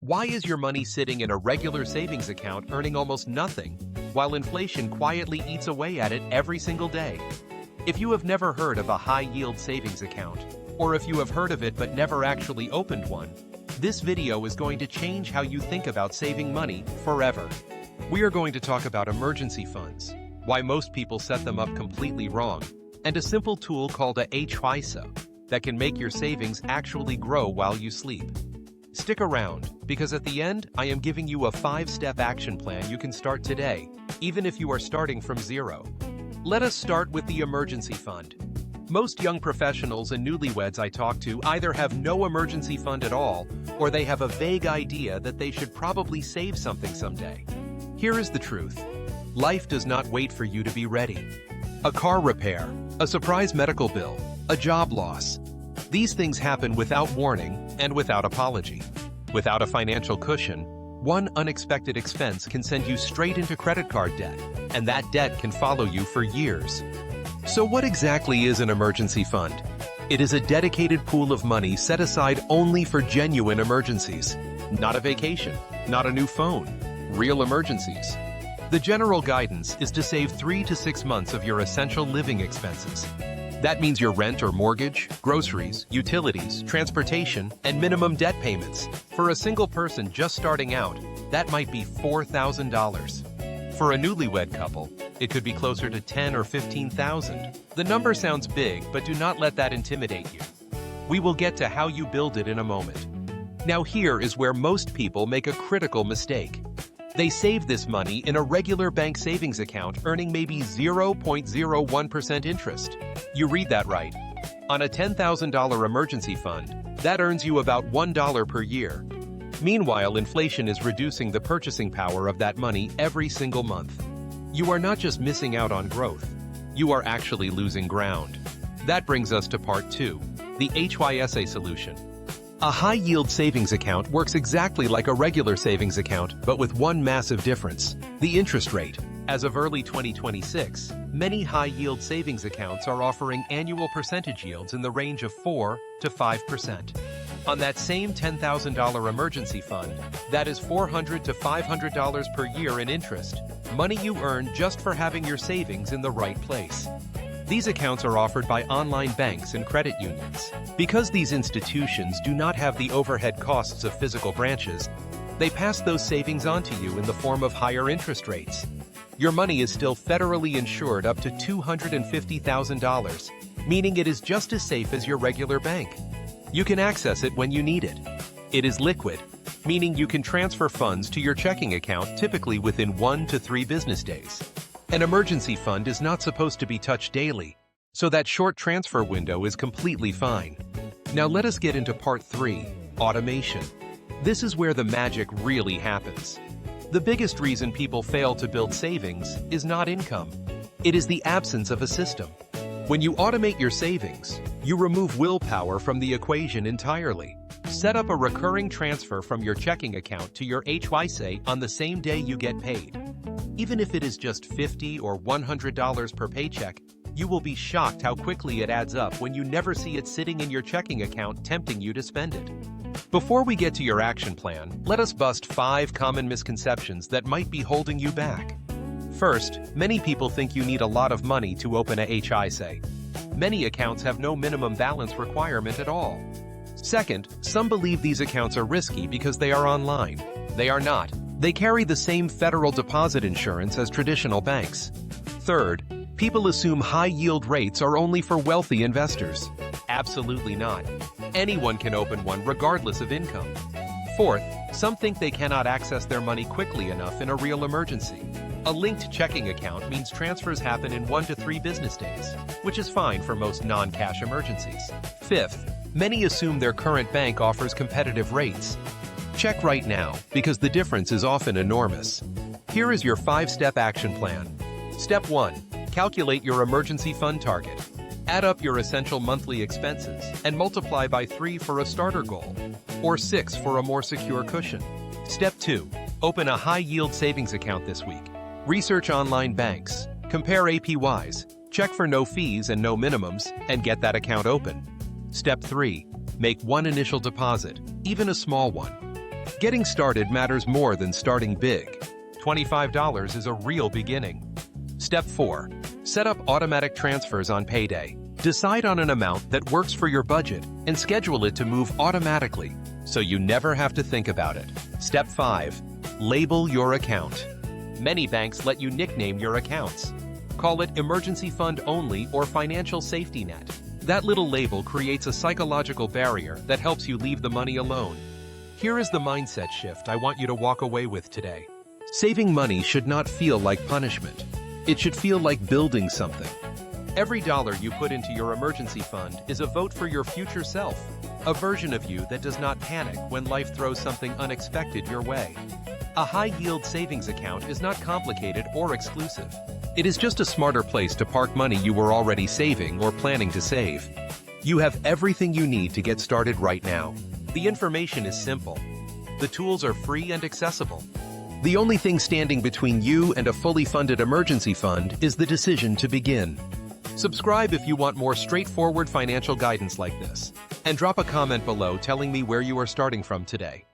Why is your money sitting in a regular savings account earning almost nothing, while inflation quietly eats away at it every single day? If you have never heard of a high-yield savings account, or if you have heard of it but never actually opened one, this video is going to change how you think about saving money forever. We are going to talk about emergency funds, why most people set them up completely wrong, and a simple tool called a HYSA that can make your savings actually grow while you sleep. Stick around, because at the end, I am giving you a 5-step action plan you can start today, even if you are starting from zero. Let us start with the emergency fund. Most young professionals and newlyweds I talk to either have no emergency fund at all, or they have a vague idea that they should probably save something someday. Here is the truth. Life does not wait for you to be ready. A car repair, a surprise medical bill, a job loss. These things happen without warning and without apology. Without a financial cushion, one unexpected expense can send you straight into credit card debt, and that debt can follow you for years. So what exactly is an emergency fund? It is a dedicated pool of money set aside only for genuine emergencies. Not a vacation, not a new phone, real emergencies. The general guidance is to save 3 to 6 months of your essential living expenses. That means your rent or mortgage, groceries, utilities, transportation, and minimum debt payments. For a single person just starting out, that might be $4,000. For a newlywed couple, it could be closer to $10,000 or $15,000. The number sounds big, but do not let that intimidate you. We will get to how you build it in a moment. Now here is where most people make a critical mistake. They save this money in a regular bank savings account earning maybe 0.01% interest. You read that right. On a $10,000 emergency fund, that earns you about $1 per year. Meanwhile, inflation is reducing the purchasing power of that money every single month. You are not just missing out on growth, you are actually losing ground. That brings us to part 2, the HYSA solution. A high-yield savings account works exactly like a regular savings account, but with one massive difference: the interest rate. As of early 2026, many high-yield savings accounts are offering annual percentage yields in the range of 4 to 5%. On that same $10,000 emergency fund, that is $400 to $500 per year in interest, money you earn just for having your savings in the right place. These accounts are offered by online banks and credit unions. Because these institutions do not have the overhead costs of physical branches, they pass those savings on to you in the form of higher interest rates. Your money is still federally insured up to $250,000, meaning it is just as safe as your regular bank. You can access it when you need it. It is liquid, meaning you can transfer funds to your checking account typically within 1 to 3 business days. An emergency fund is not supposed to be touched daily, so that short transfer window is completely fine. Now let us get into part 3, automation. This is where the magic really happens. The biggest reason people fail to build savings is not income. It is the absence of a system. When you automate your savings, you remove willpower from the equation entirely. Set up a recurring transfer from your checking account to your HYSA on the same day you get paid. Even if it is just $50 or $100 per paycheck, you will be shocked how quickly it adds up when you never see it sitting in your checking account tempting you to spend it. Before we get to your action plan, let us bust 5 common misconceptions that might be holding you back. First, many people think you need a lot of money to open a HYSA. Many accounts have no minimum balance requirement at all. Second, some believe these accounts are risky because they are online. They are not. They carry the same federal deposit insurance as traditional banks. Third, people assume high-yield rates are only for wealthy investors. Absolutely not. Anyone can open one regardless of income. Fourth, some think they cannot access their money quickly enough in a real emergency. A linked checking account means transfers happen in 1 to 3 business days, which is fine for most non-cash emergencies. Fifth, many assume their current bank offers competitive rates. Check right now, because the difference is often enormous. Here is your 5-step action plan. Step 1. Calculate your emergency fund target. Add up your essential monthly expenses and multiply by 3 for a starter goal, or 6 for a more secure cushion. Step 2. Open a high-yield savings account this week. Research online banks, compare APYs, check for no fees and no minimums, and get that account open. Step 3. Make one initial deposit, even a small one. Getting started matters more than starting big. $25 is a real beginning. Step 4. Set up automatic transfers on payday. Decide on an amount that works for your budget and schedule it to move automatically, so you never have to think about it. Step 5. Label your account. Many banks let you nickname your accounts. Call it emergency fund only or financial safety net. That little label creates a psychological barrier that helps you leave the money alone. Here is the mindset shift I want you to walk away with today. Saving money should not feel like punishment. It should feel like building something. Every dollar you put into your emergency fund is a vote for your future self, a version of you that does not panic when life throws something unexpected your way. A high-yield savings account is not complicated or exclusive. It is just a smarter place to park money you were already saving or planning to save. You have everything you need to get started right now. The information is simple. The tools are free and accessible. The only thing standing between you and a fully funded emergency fund is the decision to begin. Subscribe if you want more straightforward financial guidance like this, and drop a comment below telling me where you are starting from today.